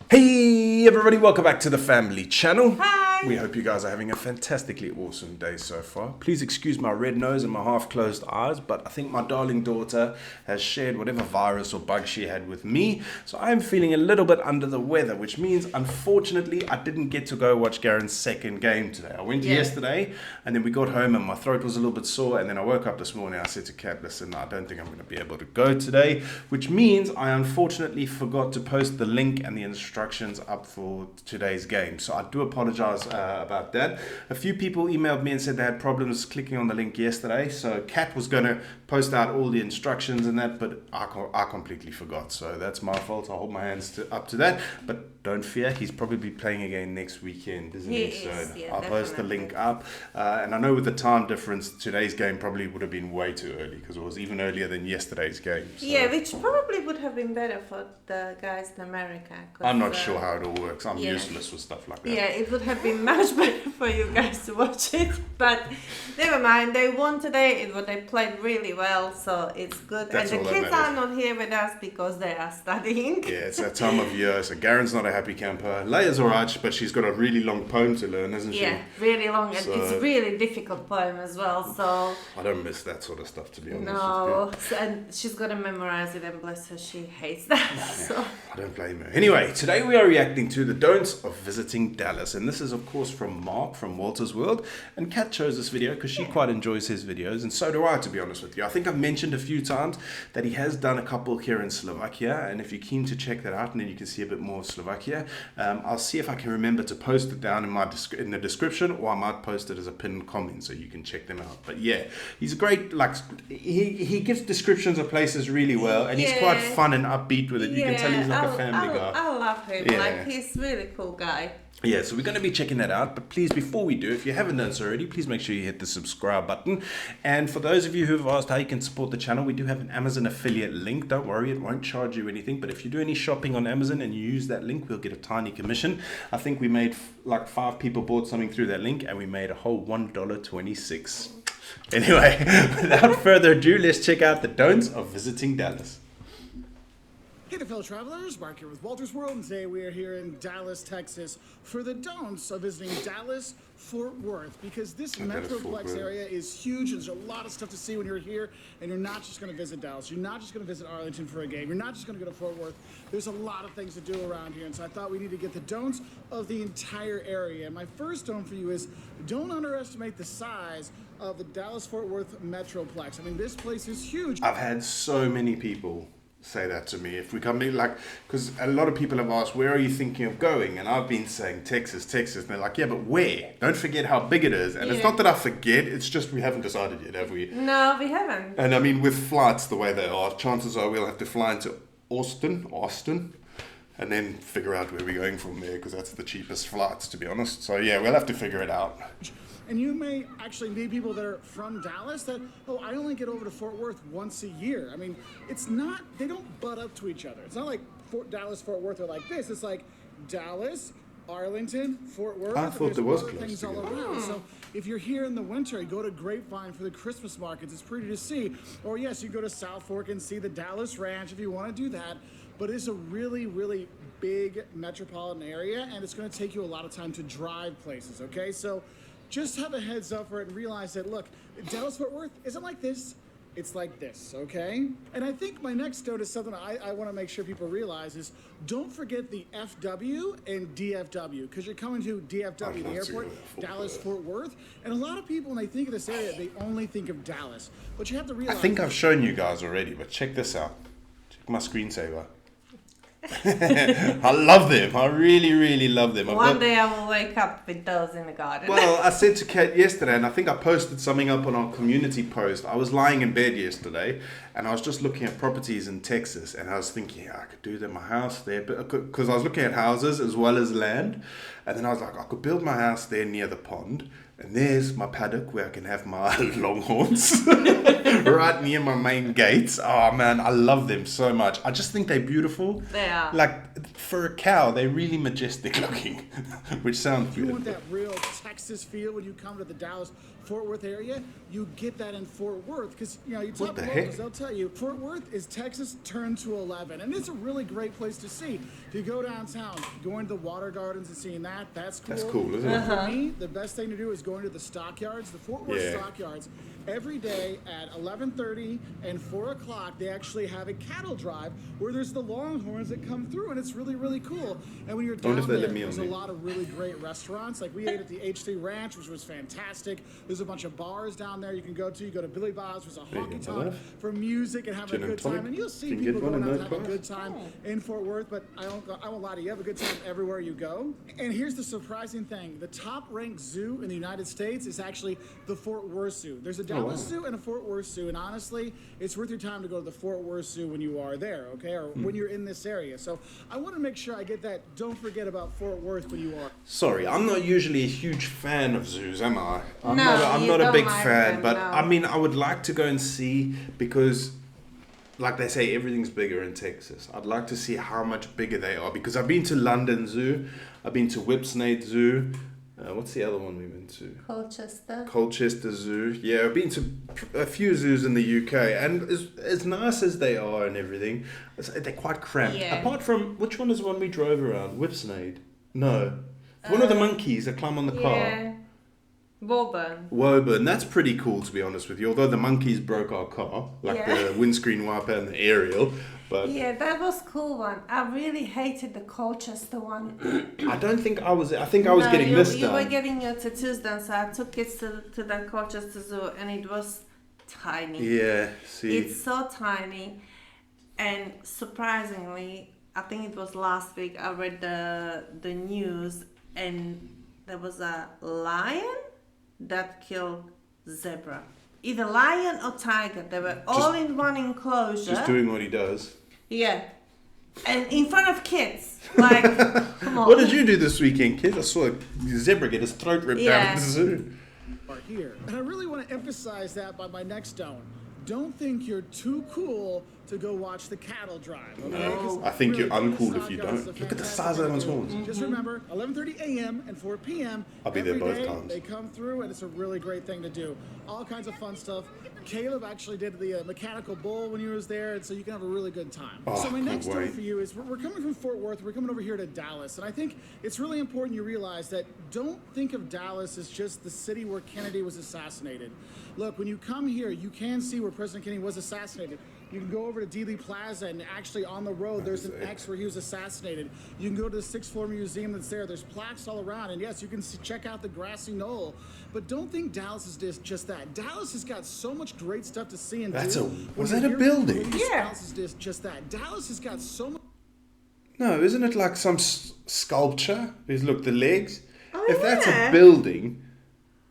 Hey everybody, welcome back to the family channel. Hi. We hope you guys are having a fantastically awesome day so far. Please excuse my red nose and my half closed eyes, but I think my darling daughter has shared whatever virus or bug she had with me. So I'm feeling a little bit under the weather, which means unfortunately I didn't get to go watch Garen's second game today. I went yesterday and then we got home and my throat was a little bit sore, and then I woke up this morning. I said to Kat, listen, I don't think I'm going to be able to go today, which means I unfortunately forgot to post the link and the instructions up for today's game. So I do apologize about that. A few people emailed me and said they had problems clicking on the link yesterday. So Kat was going to post out all the instructions and that, but I completely forgot. So that's my fault. I'll hold my hands up to that. But don't fear, he's probably playing again next weekend, isn't he? So I'll post the link up. And I know with the time difference, today's game probably would have been way too early because it was even earlier than yesterday's game. So. Yeah, which probably would have been better for the guys in America. I'm not sure how it all works. I'm useless with stuff like that. Yeah, it would have been much better for you guys to watch it. But never mind, they won today. They played really well, so it's good. That's and the all that kids matters. are not here with us because they are studying. Yeah, it's that time of year. So Garen's not a happy camper. Leia's alright, but she's got a really long poem to learn, hasn't she? Yeah, really long, and So- it's really difficult poem as well. So I don't miss that sort of stuff, to be honest. no, and she's got to memorize it, and bless her, she hates that. So I don't blame her. Anyway, today we are reacting to the don'ts of visiting Dallas. And this is, of course, from Mark from Walter's World. And Kat chose this video because she quite enjoys his videos. And so do I, to be honest with you. I think I've mentioned a few times that he has done a couple here in Slovakia. And if you're keen to check that out, and then you can see a bit more of Slovakia, I'll see if I can remember to post it down in the description, or I might post it as a pinned comment so you can check them out. But yeah, he's a great, he gives descriptions of places really well. And he's quite fun and upbeat with it. You can tell he's like a family guy. I love him. Yeah. Like, he's really cool guy. Yeah, so we're going to be checking that out. But please, before we do, if you haven't done so already, please make sure you hit the subscribe button. And for those of you who have asked how you can support the channel, we do have an Amazon affiliate link. Don't worry, it won't charge you anything. But if you do any shopping on Amazon and you use that link, we'll get a tiny commission. I think we made like 5 people bought something through that link, and we made a whole $1.26. Anyway, without further ado, let's check out the don'ts of visiting Dallas. Hey there, fellow travelers. Mark here with Walter's World, and today we are here in Dallas, Texas for the don'ts of visiting Dallas Fort Worth, because this Fort Metroplex Worth. area is huge, and there's a lot of stuff to see when you're here, and you're not just going to visit Dallas. You're not just going to visit Arlington for a game. You're not just going to go to Fort Worth. There's a lot of things to do around here, and so I thought we need to get the don'ts of the entire area. And my first don't for you is don't underestimate the size of the Dallas-Fort Worth Metroplex. I mean, this place is huge. I've had so many people say that to me. If we come in, because a lot of people have asked, where are you thinking of going? And I've been saying Texas. And they're like, yeah, but where? Don't forget how big it is. And it's not that I forget, it's just we haven't decided yet, have we? No, we haven't. And I mean, with flights the way they are, chances are we'll have to fly into Austin, and then figure out where we're going from there, because that's the cheapest flights, to be honest. So yeah, we'll have to figure it out. And you may actually meet people that are from Dallas that, oh, I only get over to Fort Worth once a year. I mean, it's not, they don't butt up to each other. It's not like Dallas, Fort Worth are like this. It's like Dallas, Arlington, Fort Worth. I thought there was other close things all together. around. So if you're here in the winter, you go to Grapevine for the Christmas markets. It's pretty to see. Or yes, you go to South Fork and see the Dallas Ranch if you want to do that. But it's a really, really big metropolitan area, and it's going to take you a lot of time to drive places, okay? So just have a heads up for it and realize that, look, Dallas-Fort Worth isn't like this. It's like this, okay? And I think my next note is something I want to make sure people realize is don't forget the FW and DFW, because you're coming to DFW, the airport, Dallas-Fort Worth. And a lot of people, when they think of this area, they only think of Dallas. But you have to I realize... think I've shown you guys already, but check this out. Check my screensaver. I love them. I really, really love them. One day I will wake up with those in the garden. Well, I said to Kat yesterday, and I think I posted something up on our community post. I was lying in bed yesterday, and I was just looking at properties in Texas, and I was thinking, I could do that in my house there, because I was looking at houses as well as land. And then I was like, I could build my house there near the pond. And there's my paddock where I can have my longhorns right near my main gates. Oh man, I love them so much. I just think they're beautiful. They are. Like for a cow, they're really majestic looking, which sounds If you want beautiful. that real Texas feel when you come to the Dallas Fort Worth area, you get that in Fort Worth because you talk the to heck? locals, they'll tell you Fort Worth is Texas turned to 11, and it's a really great place to see. If you go downtown, going to the water gardens and seeing that's cool. That's cool, isn't it? For me, the best thing to do is going to the stockyards, the Fort Worth Yeah. stockyards. Every day at 11:30 and 4 o'clock, they actually have a cattle drive where there's the longhorns that come through, and it's really, really cool. And when you're wonder down if they there, let me on there's a there. lot of really great restaurants. Like we ate at the H3 Ranch, which was fantastic. There's a bunch of bars down there you can go to. You go to Billy Bob's, which is a There you honky go, tonk love. for music and having Gin a and good time. tonic. And you'll see Can you people get one going in out and those having a bars? good time in Fort Worth. But I won't lie to you, you have a good time everywhere you go. And here's the surprising thing: the top-ranked zoo in the United States is actually the Fort Worth Zoo. There's a Dallas Zoo and a Fort Worth Zoo, and honestly, it's worth your time to go to the Fort Worth Zoo when you are there, okay, or when you're in this area. So I want to make sure I get that. Don't forget about Fort Worth when you are. Sorry, I'm not usually a huge fan of zoos, am I? I'm No, I'm you not a don't big like fan, them, but no. I mean, I would like to go and see because, like they say, everything's bigger in Texas. I'd like to see how much bigger they are because I've been to London Zoo, I've been to Whipsnade Zoo. What's the other one we went to? Colchester. Colchester Zoo. Yeah, I've been to a few zoos in the UK, and as nice as they are and everything, they're quite cramped. Yeah. Apart from, which one is the one we drove around? Whipsnade? No. One of the monkeys that climb on the car. Yeah. Woburn. Woburn, that's pretty cool to be honest with you. Although the monkeys broke our car, like Yeah. the windscreen wiper and the aerial, but Yeah, that was cool one. I really hated the Colchester one. I don't think I was. I think I was No, getting you, this you done. were getting your tattoos done, so I took kids to the Colchester Zoo, and it was tiny. Yeah, see, It's so tiny, and surprisingly, I think it was last week. I read the news, and there was a lion that killed zebra. Either lion or tiger. They were all in one enclosure. just doing what he does. Yeah, and in front of kids. Like, come on. What did you do this weekend, kids? I saw a zebra get his throat ripped out Yeah. at the zoo. Are here. And I really want to emphasize that by my next stone. Don't think you're too cool to go watch the cattle drive. Okay? 'Cause I think you're really, uncool the if you stockyards don't. are Look at the fantastic size of that one's thing to horns. do. Just remember, 11:30 a.m. and 4 p.m. I'll be there every both day, times. They come through, and it's a really great thing to do. All kinds of fun stuff. Caleb actually did the mechanical bull when he was there, and so you can have a really good time. Oh, So my can't next wait. one for you is we're coming from Fort Worth. We're coming over here to Dallas, and I think it's really important you realize that don't think of Dallas as just the city where Kennedy was assassinated. Look, when you come here, you can see where President Kennedy was assassinated. You can go over to Dealey Plaza, and actually on the road, there's an X where he was assassinated. You can go to the 6th floor museum that's there. There's plaques all around, and yes, you can check out the grassy knoll. But don't think Dallas is just that. Dallas has got so much great stuff to see and That's do. a- When was you're that a here, building? please, Yeah. Dallas is just that. Dallas has got so much. No, isn't it like some sculpture? There's, look, the legs. Oh, If that's yeah. a building,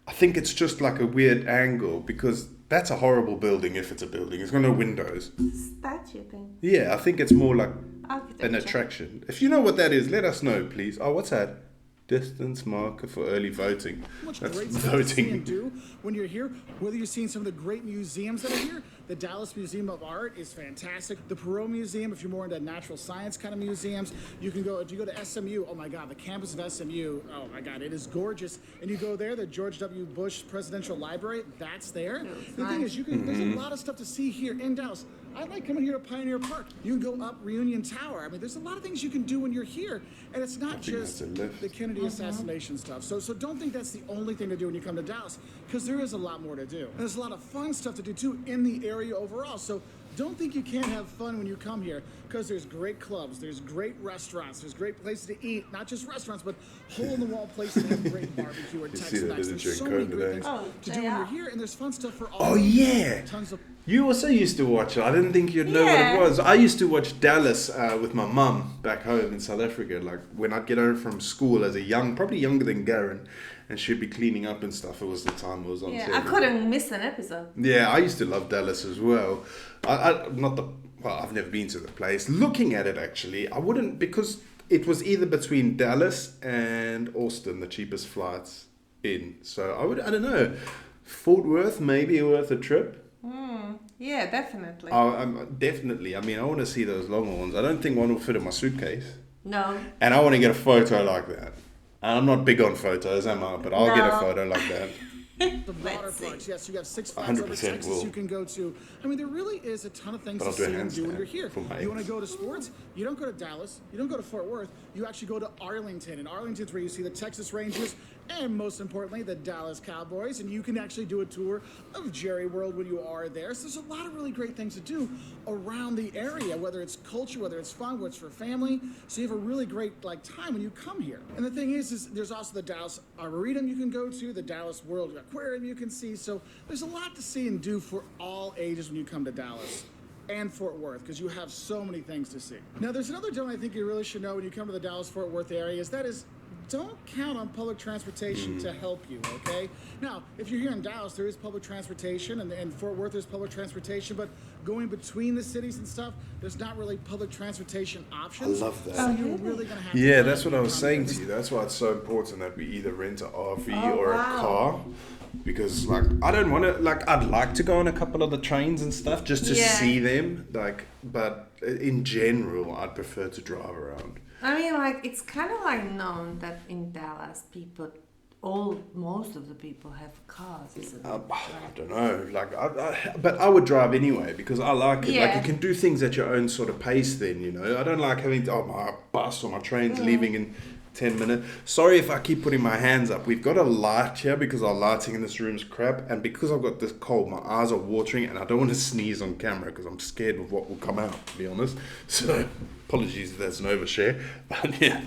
I think it's just like a weird angle because that's a horrible building if it's a building. It's got no windows. Statue thing. Yeah, I think it's more like Architecture. an attraction. If you know what that is, let us know, please. Oh, what's that? Distance marker for early voting. Much That's great stuff to see and voting. do when you're here. Whether you're seeing some of the great museums that are here, the Dallas Museum of Art is fantastic. The Perot Museum, if you're more into natural science kind of museums, you can go. If you go to SMU, oh my God, the campus of SMU, oh my God, it is gorgeous. And you go there, the George W. Bush Presidential Library, that's there. The thing nice. is, you can. There's a lot of stuff to see here in Dallas. I like coming here to Pioneer Park. You can go up Reunion Tower. I mean, there's a lot of things you can do when you're here, and it's not think just that's a lift. the Kennedy assassination stuff. So don't think that's the only thing to do when you come to Dallas, because there is a lot more to do. And there's a lot of fun stuff to do too in the area overall. So don't think you can't have fun when you come here, because there's great clubs, there's great restaurants, there's great places to eat. Not just restaurants, but hole-in-the-wall places to have great barbecue or see Tex-Mex. that, There's didn't you, so in many Code great today? things Oh, to they do when are. you're here, and there's fun stuff for all. Oh, yeah. Tons of. You also used to watch it. I didn't think you'd know what Yeah. it was. I used to watch Dallas with my mum back home in South Africa. Like when I'd get home from school as a probably younger than Garen, and she'd be cleaning up and stuff. It was the time it was on Yeah, TV. I couldn't miss an episode. Yeah, I used to love Dallas as well. I've never been to the place. Looking at it, actually, I wouldn't, because it was either between Dallas and Austin, the cheapest flights in. So I don't know, Fort Worth maybe worth a trip. Yeah, definitely. Definitely. I mean, I want to see those Longhorns. I don't think one will fit in my suitcase. No. And I want to get a photo like that. And I'm not big on photos, am I? But I'll get a No. photo like that. The water Let's see. parks, yes, you have 6 Flags over 100% Texas will. you can go to. I mean, there really is a ton of things But to I'll do a see and do when handstand you're here. for my You want ex. to go to sports? You don't go to Dallas. You don't go to Fort Worth. You actually go to Arlington. And Arlington's where you see the Texas Rangers and, most importantly, the Dallas Cowboys. And you can actually do a tour of Jerry World when you are there. So there's a lot of really great things to do around the area, whether it's culture, whether it's fun, whether it's for family. So you have a really great time when you come here. And the thing is there's also the Dallas Arboretum you can go to, the Dallas World Aquarium you can see. So there's a lot to see and do for all ages when you come to Dallas and Fort Worth, because you have so many things to see. Now, there's another don't I think you really should know when you come to the Dallas-Fort Worth area don't count on public transportation to help you, okay? Now, if you're here in Dallas, there is public transportation, and Fort Worth there's public transportation, but going between the cities and stuff, there's not really public transportation options. I love that. So you're really gonna have to Yeah, find that's what I was come saying here. to you. That's why it's so important that we either rent an RV Oh, or a wow. car. Because I don't want to I'd like to go on a couple of the trains and stuff just to Yeah. see them. But in general, I'd prefer to drive around. I mean, it's kind of known that in Dallas, most of the people have cars, isn't it? I don't know. But I would drive anyway because I like it. Yeah. You can do things at your own sort of pace. Then I don't like having my bus or my train's leaving in 10 minutes. Sorry if I keep putting my hands up. We've got a light here because our lighting in this room is crap, and because I've got this cold, my eyes are watering, and I don't want to sneeze on camera because I'm scared of what will come out. To be honest, so apologies if that's an overshare. But yeah.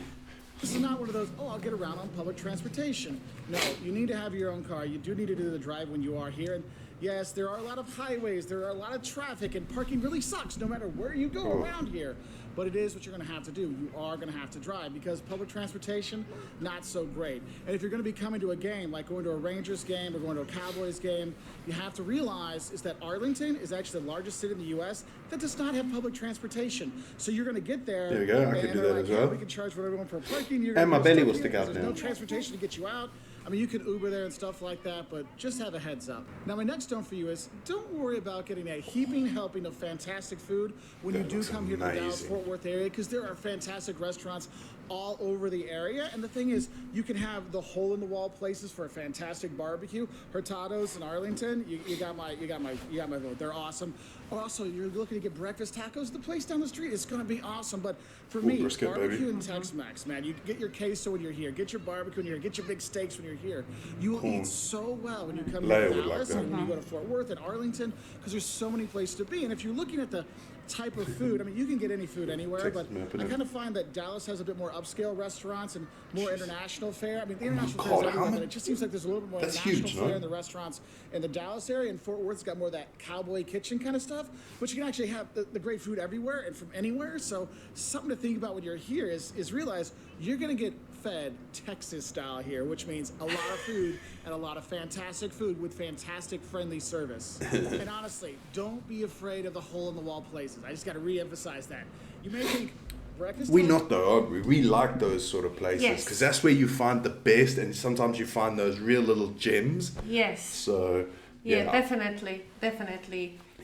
This is not one of those, I'll get around on public transportation. No, you need to have your own car. You do need to do the drive when you are here. And yes, there are a lot of highways, there are a lot of traffic, and parking really sucks no matter where you go around here. But it is what you're going to have to do. You are going to have to drive because public transportation, not so great. And if you're going to be coming to a game, like going to a Rangers game or going to a Cowboys game, you have to realize is that Arlington is actually the largest city in the U.S. that does not have public transportation. So you're going to get there. There you go. I and could do they're that as "Yeah, well." we can charge whatever we want for parking. You're And gonna my go belly stuck will here stick out because there's now. no transportation to get you out. I mean, you can Uber there and stuff like that, but just have a heads up. Now, my next don't for you is don't worry about getting a heaping helping of fantastic food when you do looks come here to the amazing. Dallas-Fort Worth area, because there are fantastic restaurants all over the area. And the thing is, you can have the hole-in-the-wall places for a fantastic barbecue. Hurtado's in Arlington, you got my vote. They're awesome. Also, you're looking to get breakfast tacos. The place down the street is going to be awesome. But for me, brisket, baby. barbecue and Tex-Mex, man. You get your queso when you're here. Get your barbecue when you're here. Get your big steaks when you're here. You will eat so well when you come Leia to would like Dallas that. and when you go to Fort Worth and Arlington, because there's so many places to be. And if you're looking at the type of food, I mean, you can get any food anywhere, Texas but map it I in. kind of find that Dallas has a bit more upscale restaurants and more international fare. I mean, the international fare God, is how everywhere, many- but it just seems like there's a little bit more That's international huge, fare no? in the restaurants in the Dallas area. And Fort Worth's got more of that cowboy kitchen kind of stuff, but you can actually have the great food everywhere and from anywhere. So something to think about when you're here is realize you're going to get fed Texas style here, which means a lot of food and a lot of fantastic food with fantastic friendly service. And honestly, don't be afraid of the hole-in-the-wall places. I just got to re-emphasize that. You may think breakfast. We time- not though, aren't we? We like those sort of places Yes. because that's where you find the best, and sometimes you find those real little gems. Yes. So Yeah, definitely.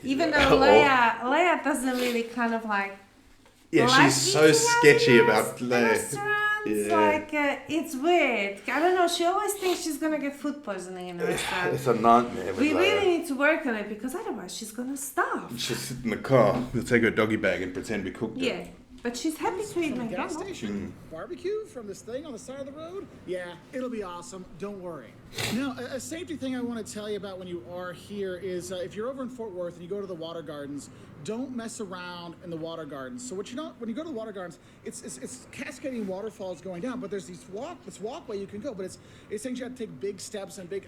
Even Yeah. though Leia doesn't really kind of yeah, like she's so eating out sketchy in about restaurants. Yeah. It's weird. I don't know. She always thinks she's gonna get food poisoning in a restaurant. It's a nightmare. with We Leia. really need to work on it because otherwise she's gonna starve. She'll sit in the car. We'll take her doggy bag and pretend we cooked it. Yeah, but she's happy to eat From a gas McDonald's. station. Barbecue from this thing on the side of the road? Yeah, it'll be awesome. Don't worry. Now, a safety thing I want to tell you about when you are here is if you're over in Fort Worth and you go to the water gardens, don't mess around in the water gardens. So when you go to the water gardens, it's cascading waterfalls going down, but there's this walkway you can go, but it's things you have to take big steps and big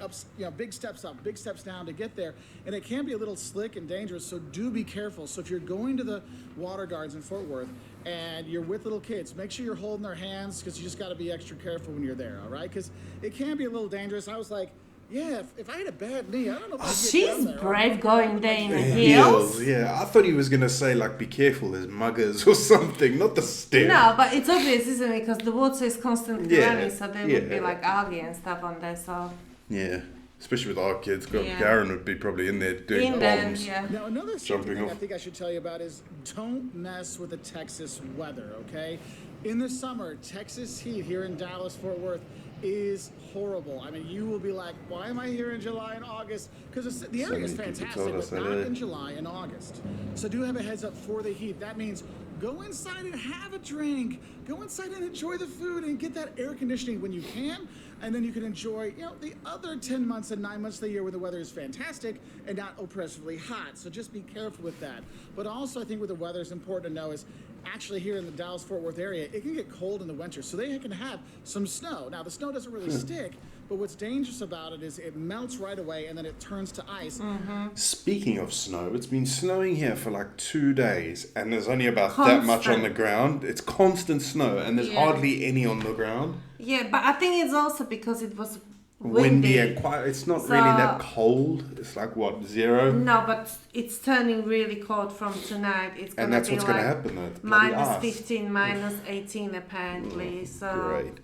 steps up, big steps down to get there, and it can be a little slick and dangerous. So do be careful. So if you're going to the water gardens in Fort Worth and you're with little kids, make sure you're holding their hands because you just got to be extra careful when you're there. All right, because it can be a little dangerous. I was like, Yeah, if I had a bad knee, I don't know if I'd get She's down there. brave going there in the heels. Yeah. I thought he was gonna say like, be careful, there's muggers or something, not the stairs. No, but it's obvious, isn't it? Because the water is constantly Yeah, running, so there would be yeah. like algae and stuff on there. So Yeah, especially with our kids. Yeah. Garen would be probably in there doing in there, bombs. yeah. Now, another Jumping thing I off. think I should tell you about is don't mess with the Texas weather, okay? In the summer, Texas heat here in Dallas, Fort Worth is horrible. I mean, you will be like, why am I here in July and August? Because the area is many people fantastic, told us but that, not eh? in July and August. So do have a heads up for the heat. That means go inside and have a drink. Go inside and enjoy the food and get that air conditioning when you can. And then you can enjoy, the other 10 months and 9 months of the year where the weather is fantastic and not oppressively hot. So just be careful with that. But also, I think with the weather, it's important to know is actually here in the Dallas-Fort Worth area, it can get cold in the winter. So they can have some snow. Now, the snow doesn't really stick, but what's dangerous about it is it melts right away and then it turns to ice. Speaking of snow, it's been snowing here for like 2 days, and there's only about that much on the Constant. ground. It's constant snow, and there's Yeah. hardly any on the ground. Yeah, but I think it's also because it was Windy and quiet. It's not really that cold. It's like what, 0? No, but it's turning really cold from tonight. It's gonna And that's be what's like going to happen though. It's bloody minus ice. 15, minus 18 apparently. So, Great.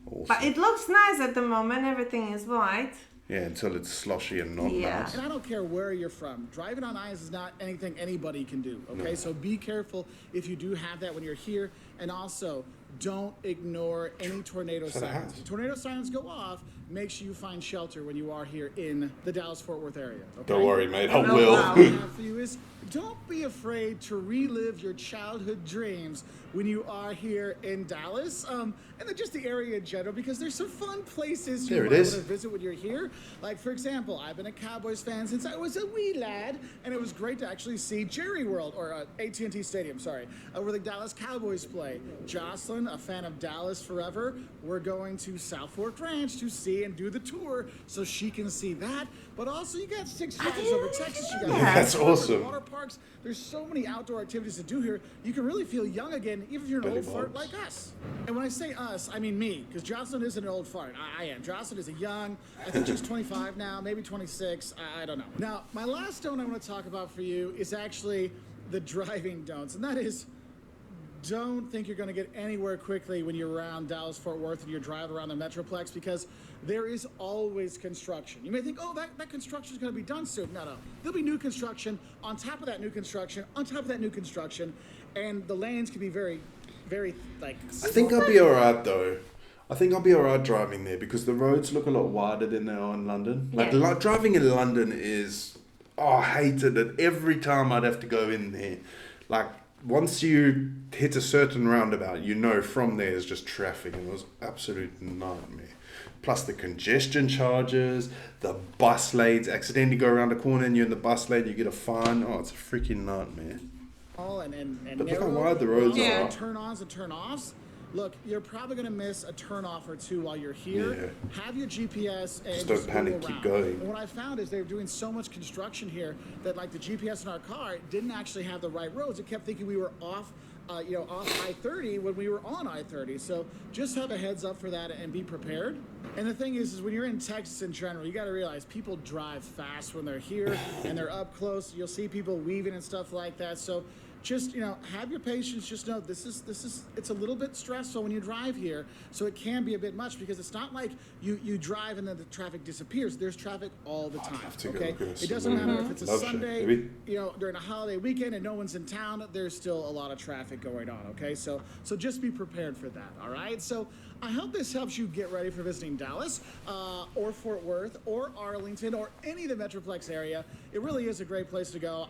Awesome. but it looks nice at the moment. Everything is white. Yeah, until it's sloshy and not Yeah. nice. And I don't care where you're from. Driving on ice is not anything anybody can do, okay? So be careful if you do have that when you're here. And also, don't ignore any tornado Is that a sirens. house? If tornado sirens go off, make sure you find shelter when you are here in the Dallas-Fort Worth area, okay? Don't worry, mate. I Oh, will. wow. What I have for you is don't be afraid to relive your childhood dreams when you are here in Dallas, and then just the area in general, because there's some fun places There you it might is. want to visit when you're here. Like, for example, I've been a Cowboys fan since I was a wee lad, and it was great to actually see Jerry World, or AT&T Stadium, sorry, where the Dallas Cowboys play. Jocelyn, a fan of Dallas forever, we're going to South Fork Ranch to see and do the tour so she can see that. But also, you got Six Flags over Texas. You got That's awesome. water parks. There's so many outdoor activities to do here. You can really feel young again, even if you're an Billy old fart Bob's. like us. And when I say us, I mean me, because Jocelyn isn't an old fart. I am. Jocelyn is a young, I think she's 25 now, maybe 26. I don't know. Now, my last don't I want to talk about for you is actually the driving don'ts, and that is don't think you're going to get anywhere quickly when you're around Dallas-Fort Worth and you're driving around the Metroplex, because there is always construction. You may think, oh, that construction is going to be done soon. No. There'll be new construction on top of that new construction, on top of that new construction, and the lanes can be very, very, like... I think I'll be alright though. I think I'll be alright driving there because the roads look a lot wider than they are in London. Like Yeah. driving in London is, I hated it every time I'd have to go in there. Like once you hit a certain roundabout, you know from there is just traffic, and it was absolute nightmare. Plus the congestion charges, the bus lanes, accidentally go around the corner and you're in the bus lane, you get a fine. Oh, it's a freaking nightmare. and But look how narrow, wide the roads Yeah. are. turn-ons and turn-offs. Look, you're probably going to miss a turn-off or two while you're here. Yeah. Have your GPS and Just don't panic, Google keep around. going. And what I found is they're doing so much construction here that, like, the GPS in our car didn't actually have the right roads. It kept thinking we were off off I-30 when we were on I-30. So just have a heads up for that and be prepared. And the thing is when you're in Texas in general, you got to realize people drive fast when they're here and they're up close. You'll see people weaving and stuff like that. So just, have your patience. Just know it's a little bit stressful when you drive here. So it can be a bit much because it's not like you drive and then the traffic disappears. There's traffic all the time. have to go Okay. look at It doesn't matter if it's a Love shack, Sunday, baby. during a holiday weekend and no one's in town, there's still a lot of traffic going on, okay? So just be prepared for that, all right? So I hope this helps you get ready for visiting Dallas or Fort Worth or Arlington or any of the Metroplex area. It really is a great place to go.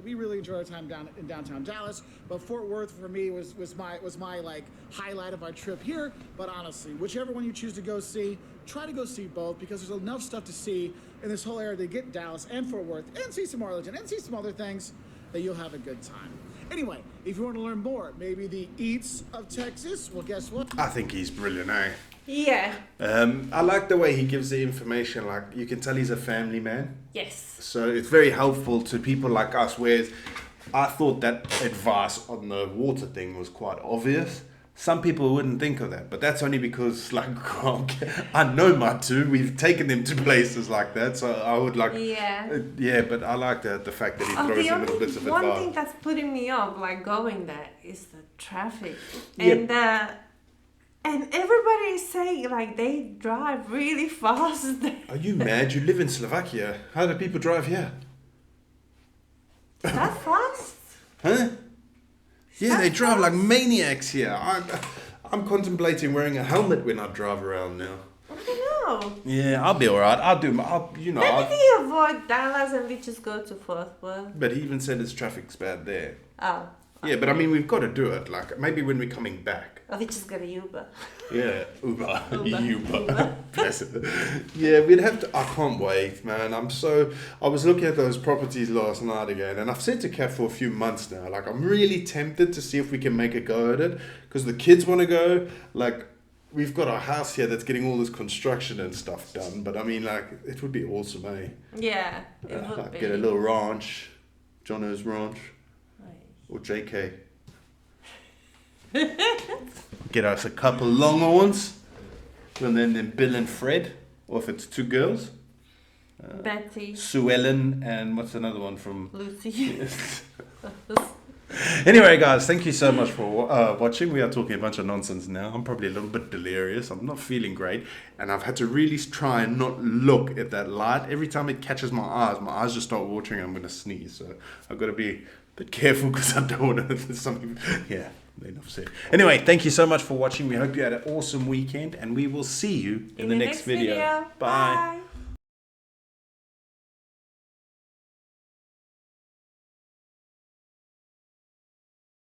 We really enjoyed our time down in downtown Dallas, but Fort Worth for me was my like highlight of our trip here. But honestly, whichever one you choose to go see, try to go see both because there's enough stuff to see in this whole area to get Dallas and Fort Worth and see some Arlington and see some other things that you'll have a good time. Anyway, if you want to learn more, maybe the eats of Texas, well, guess what? I think he's brilliant, eh? Yeah. I like the way he gives the information. Like you can tell he's a family man, Yes. so it's very helpful to people like us. Whereas I thought that advice on the water thing was quite obvious, Some people wouldn't think of that, but that's only because, like, I know my two. We've taken them to places like that, so I would like. Yeah, but I like the fact that he throws the in little bits of one advice. thing that's putting me off, like going there, is the traffic, Yep. and everybody is saying like they drive really fast there. Are you mad? You live in Slovakia. How do people drive here? That fast? Huh? Yeah, they drive like maniacs here. I'm contemplating wearing a helmet when I drive around now. I don't know. Yeah, I'll be alright. Maybe they avoid Dallas and we just go to Fort Worth. But he even said his traffic's bad there. Oh. Yeah, but I mean, we've got to do it. Like, maybe when we're coming back. Or we just go to Uber. Yeah, Uber. Uber. Bless it. Yeah, we'd have to. I can't wait, man. I was looking at those properties last night again, and I've said to Kat for a few months now, like, I'm really tempted to see if we can make a go at it, because the kids want to go. Like, we've got our house here that's getting all this construction and stuff done, but I mean, like, it would be awesome, eh? Yeah, it would Like, be. get a little ranch, Jono's ranch, or JK. Get us a couple longhorns, and then Bill and Fred, or if it's two girls, Betty, Sue Ellen, and what's another one from Lucy. Anyway, guys, thank you so much for watching. We are talking a bunch of nonsense now. I'm probably a little bit delirious. I'm not feeling great, and I've had to really try and not look at that light. Every time it catches my eyes just start watering and I'm going to sneeze. So I've got to be a bit careful because I don't want to. Something, yeah. Enough said. Anyway, thank you so much for watching. We hope you had an awesome weekend, and we will see you in the next video. Bye.